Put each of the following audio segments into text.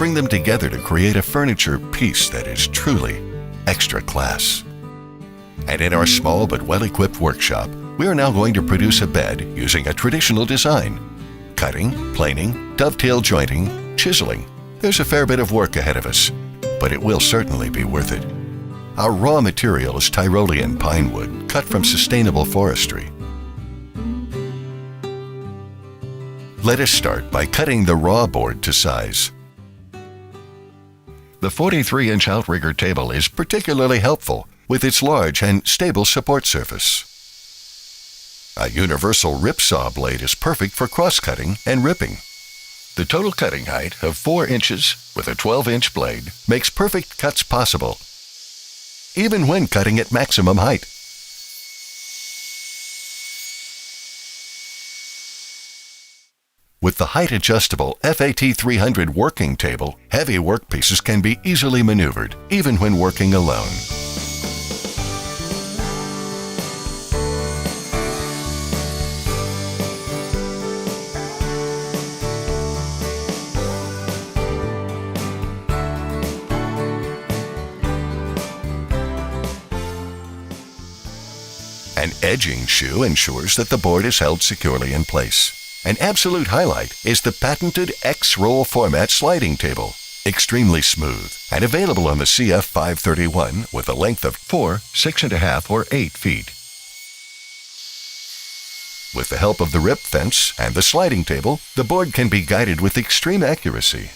bring them together to create a furniture piece that is truly extra class. And in our small but well-equipped workshop, we are now going to produce a bed using a traditional design. Cutting, planing, dovetail jointing, chiseling. There's a fair bit of work ahead of us, but it will certainly be worth it. Our raw material is Tyrolean pine wood, cut from sustainable forestry. Let us start by cutting the raw board to size. The 43-inch outrigger table is particularly helpful with its large and stable support surface. A universal rip saw blade is perfect for cross-cutting and ripping. The total cutting height of 4 inches with a 12-inch blade makes perfect cuts possible, even when cutting at maximum height. With the height-adjustable FAT 300 working table, heavy workpieces can be easily maneuvered, even when working alone. An edging shoe ensures that the board is held securely in place. An absolute highlight is the patented X-roll format sliding table, extremely smooth and available on the CF 531 with a length of 4, 6.5, or 8 feet. With the help of the rip fence and the sliding table, the board can be guided with extreme accuracy.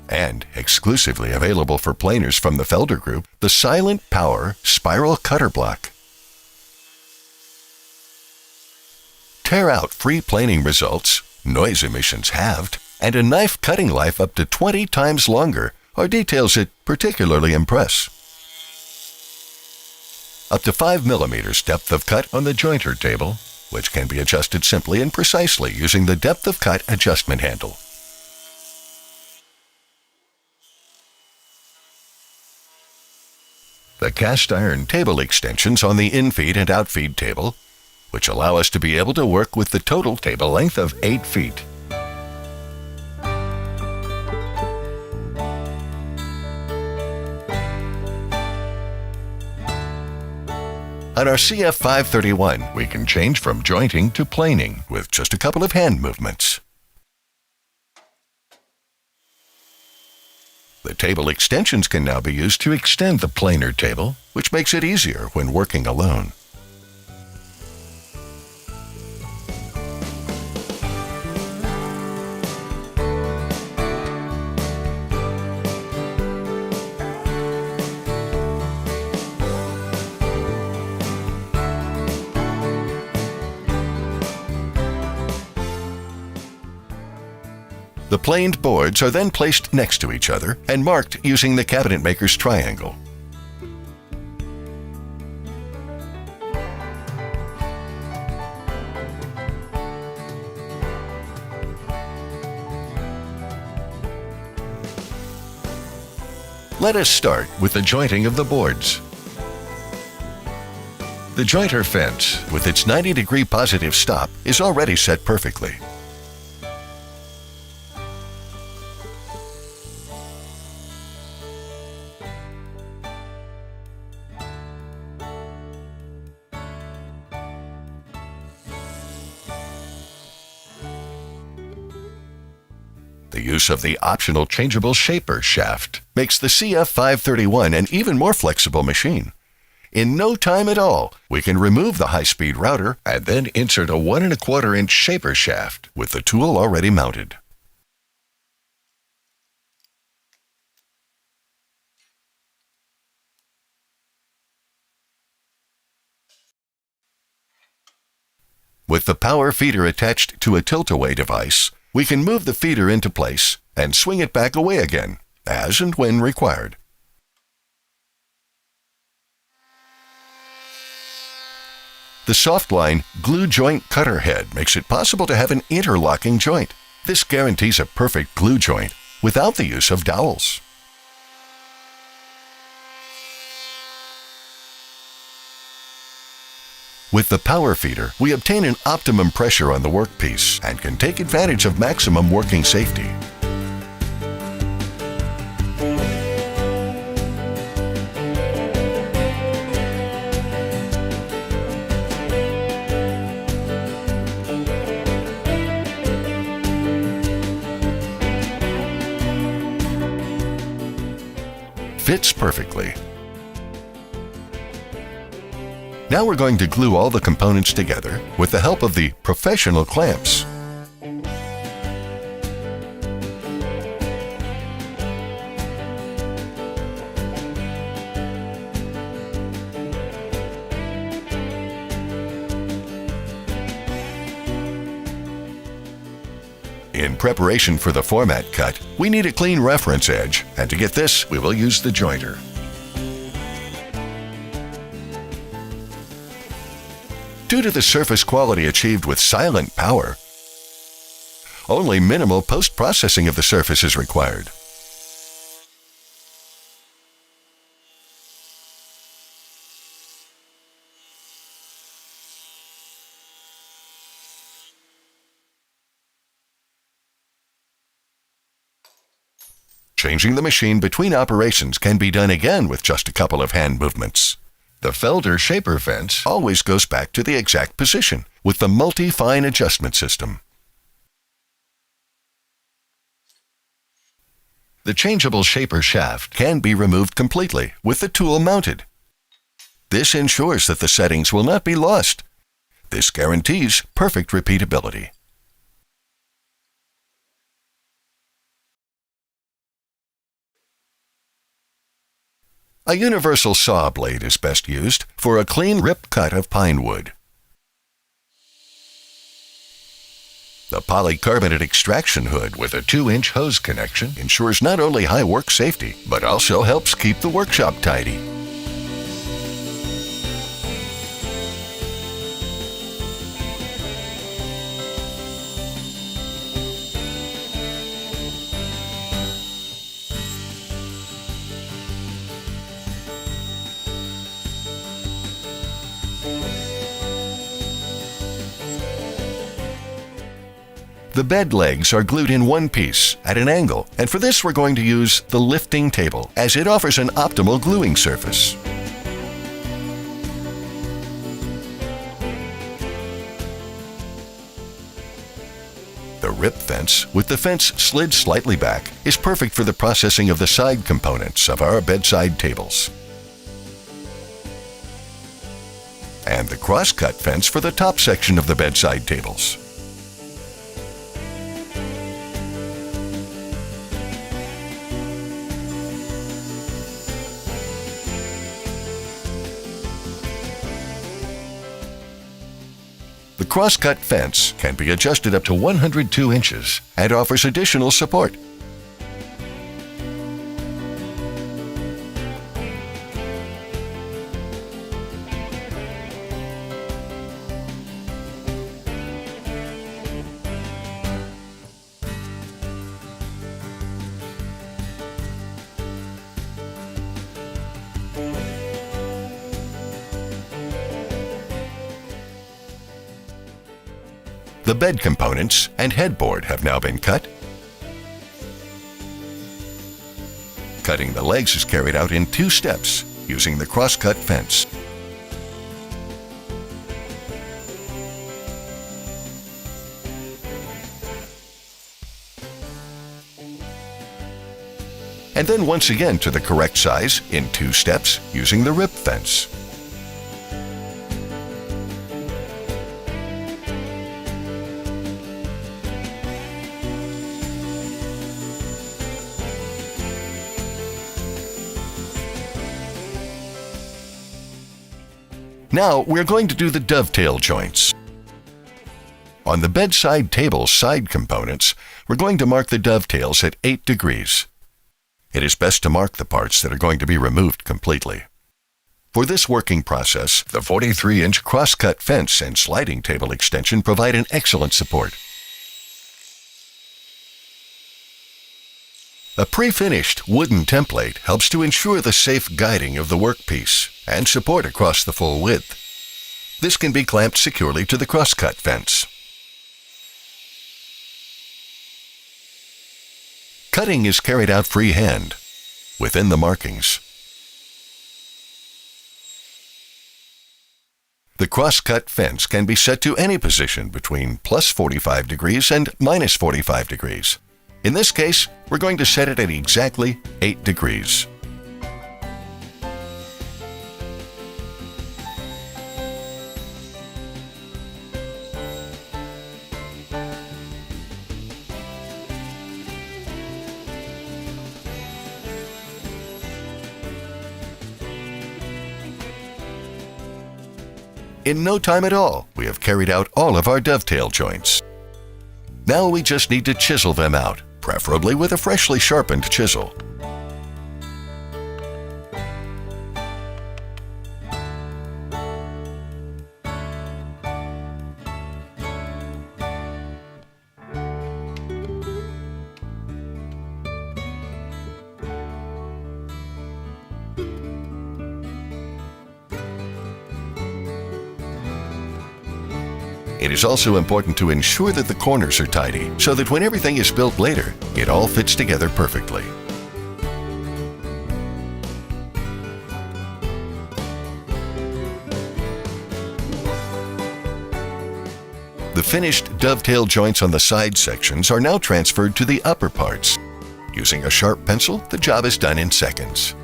And exclusively available for planers from the Felder Group, the Silent Power Spiral Cutter Block. Tear out free planing results, noise emissions halved, and a knife cutting life up to 20 times longer are details that particularly impress. Up to 5 millimeters depth of cut on the jointer table, which can be adjusted simply and precisely using the depth of cut adjustment handle. The cast iron table extensions on the infeed and outfeed table, which allow us to be able to work with the total table length of 8 feet. On our CF 531, we can change from jointing to planing with just a couple of hand movements. The table extensions can now be used to extend the planer table, which makes it easier when working alone. The planed boards are then placed next to each other and marked using the cabinet maker's triangle. Let us start with the jointing of the boards. The jointer fence, with its 90-degree positive stop, is already set perfectly. The use of the optional changeable shaper shaft makes the CF 531 an even more flexible machine. In no time at all, we can remove the high-speed router and then insert a 1 1/4 inch shaper shaft with the tool already mounted. With the power feeder attached to a tilt-away device, we can move the feeder into place and swing it back away again, as and when required. The soft-line glue joint cutter head makes it possible to have an interlocking joint. This guarantees a perfect glue joint without the use of dowels. With the power feeder, we obtain an optimum pressure on the workpiece and can take advantage of maximum working safety. Fits perfectly. Now we're going to glue all the components together with the help of the professional clamps. In preparation for the format cut, we need a clean reference edge, and to get this, we will use the jointer. Due to the surface quality achieved with silent power, only minimal post-processing of the surface is required. Changing the machine between operations can be done again with just a couple of hand movements. The Felder shaper fence always goes back to the exact position with the multi-fine adjustment system. The changeable shaper shaft can be removed completely with the tool mounted. This ensures that the settings will not be lost. This guarantees perfect repeatability. A universal saw blade is best used for a clean rip cut of pine wood. The polycarbonate extraction hood with a 2-inch hose connection ensures not only high work safety, but also helps keep the workshop tidy. The bed legs are glued in one piece at an angle, and for this we're going to use the lifting table as it offers an optimal gluing surface. The rip fence, with the fence slid slightly back, is perfect for the processing of the side components of our bedside tables. And the cross-cut fence for the top section of the bedside tables. The cross-cut fence can be adjusted up to 102 inches and offers additional support. The bed components and headboard have now been cut. Cutting the legs is carried out in 2 steps using the cross-cut fence. And then once again to the correct size in 2 steps using the rip fence. Now we're going to do the dovetail joints. On the bedside table side components, we're going to mark the dovetails at 8 degrees. It is best to mark the parts that are going to be removed completely. For this working process, the 43-inch cross-cut fence and sliding table extension provide an excellent support. A pre-finished wooden template helps to ensure the safe guiding of the workpiece and support across the full width. This can be clamped securely to the cross-cut fence. Cutting is carried out freehand, within the markings. The cross-cut fence can be set to any position between plus 45 degrees and minus 45 degrees. In this case, we're going to set it at exactly 8 degrees. In no time at all, we have carried out all of our dovetail joints. Now we just need to chisel them out, preferably with a freshly sharpened chisel. It is also important to ensure that the corners are tidy, so that when everything is built later, it all fits together perfectly. The finished dovetail joints on the side sections are now transferred to the upper parts. Using a sharp pencil, the job is done in seconds.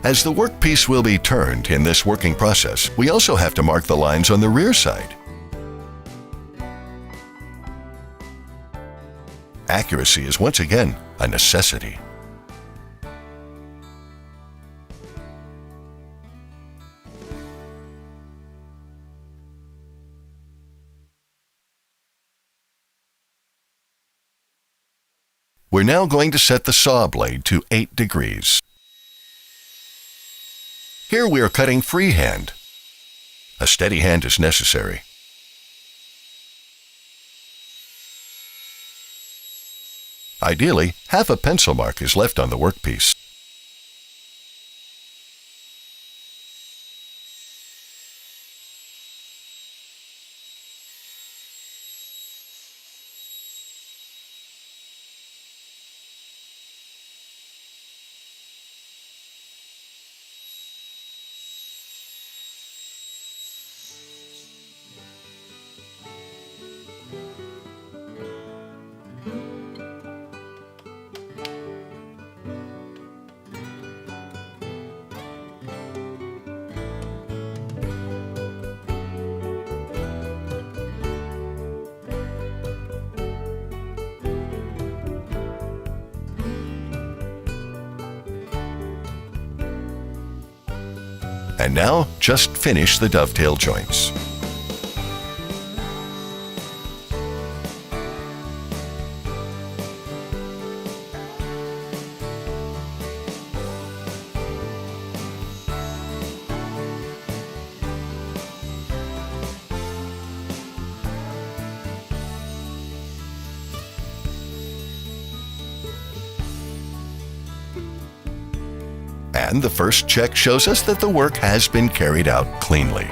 As the workpiece will be turned in this working process, we also have to mark the lines on the rear side. Accuracy is once again a necessity. We're now going to set the saw blade to 8 degrees. Here we are cutting freehand. A steady hand is necessary. Ideally, half a pencil mark is left on the workpiece. And now, just finish the dovetail joints. And the first check shows us that the work has been carried out cleanly.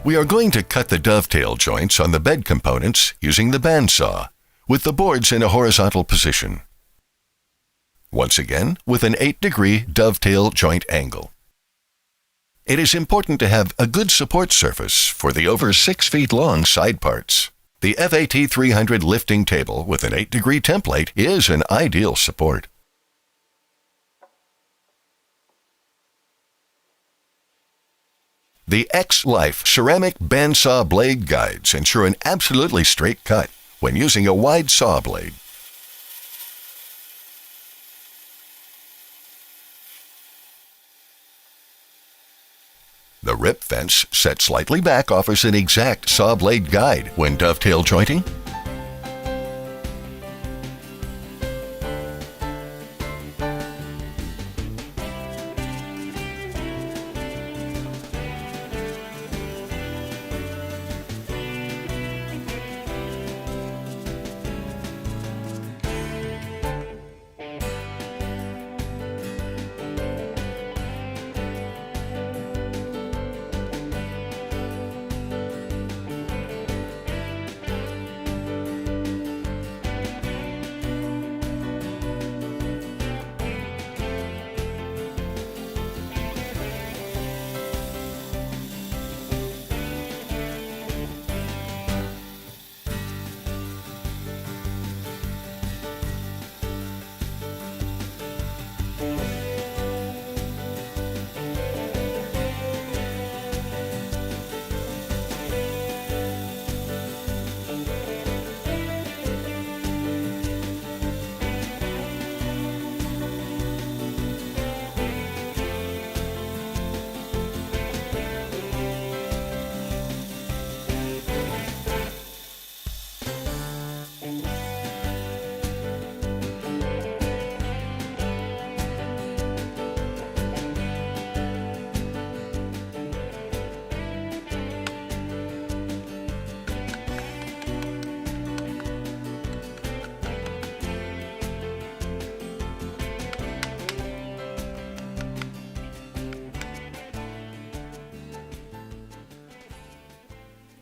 We are going to cut the dovetail joints on the bed components using the bandsaw, with the boards in a horizontal position. Once again, with an 8-degree dovetail joint angle. It is important to have a good support surface for the over 6 feet long side parts. The FAT 300 lifting table with an 8-degree template is an ideal support. The X-Life ceramic bandsaw blade guides ensure an absolutely straight cut when using a wide saw blade. The rip fence, set slightly back, offers an exact saw blade guide when dovetail jointing.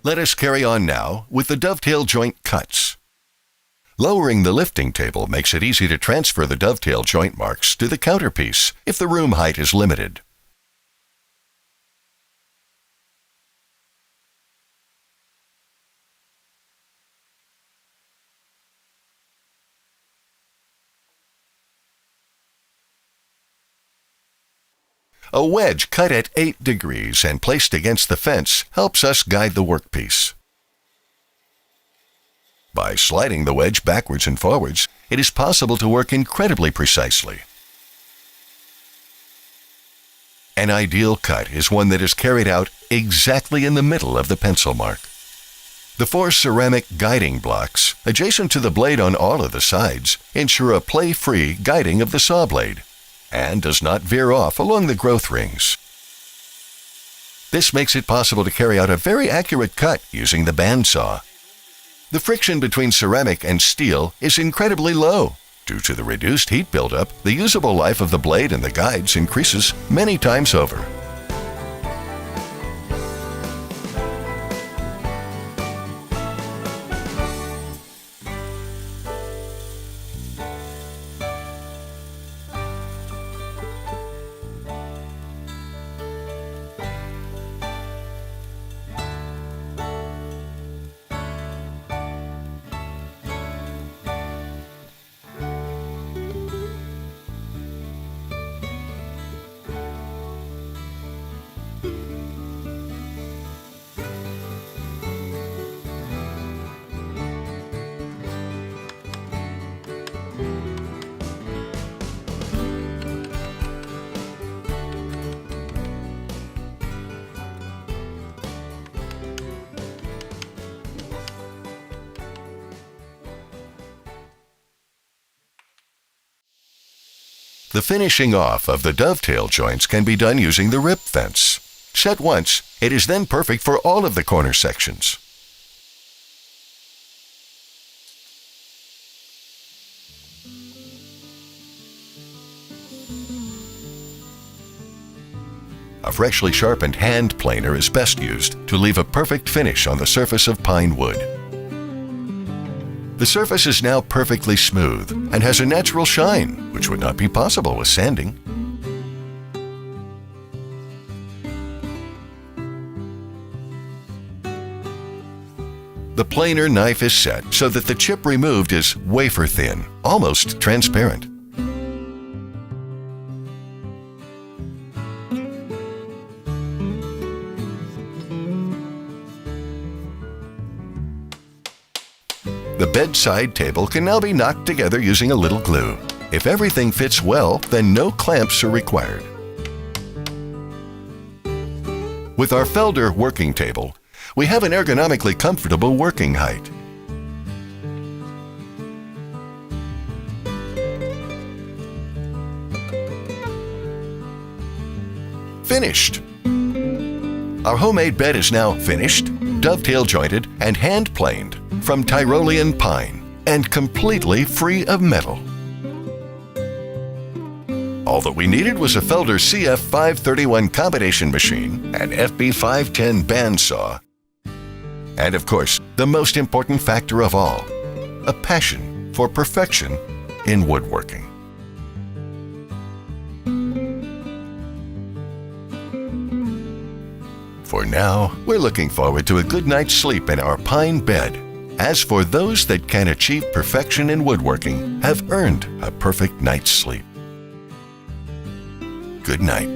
Let us carry on now with the dovetail joint cuts. Lowering the lifting table makes it easy to transfer the dovetail joint marks to the counterpiece if the room height is limited. A wedge cut at 8 degrees and placed against the fence helps us guide the workpiece. By sliding the wedge backwards and forwards, it is possible to work incredibly precisely. An ideal cut is one that is carried out exactly in the middle of the pencil mark. The 4 ceramic guiding blocks, adjacent to the blade on all of the sides, ensure a play-free guiding of the saw blade and does not veer off along the growth rings. This makes it possible to carry out a very accurate cut using the bandsaw. The friction between ceramic and steel is incredibly low. Due to the reduced heat buildup, the usable life of the blade and the guides increases many times over. The finishing off of the dovetail joints can be done using the rip fence. Set once, it is then perfect for all of the corner sections. A freshly sharpened hand planer is best used to leave a perfect finish on the surface of pine wood. The surface is now perfectly smooth and has a natural shine, which would not be possible with sanding. The planer knife is set so that the chip removed is wafer thin, almost transparent. The bedside table can now be knocked together using a little glue. If everything fits well, then no clamps are required. With our Felder working table, we have an ergonomically comfortable working height. Finished! Our homemade bed is now finished, dovetail jointed, and hand planed from Tyrolean pine and completely free of metal. All that we needed was a Felder CF 531 combination machine, an FB 510 bandsaw, and of course, the most important factor of all, a passion for perfection in woodworking. For now, we're looking forward to a good night's sleep in our pine bed. As for those that can achieve perfection in woodworking, have earned a perfect night's sleep. Good night.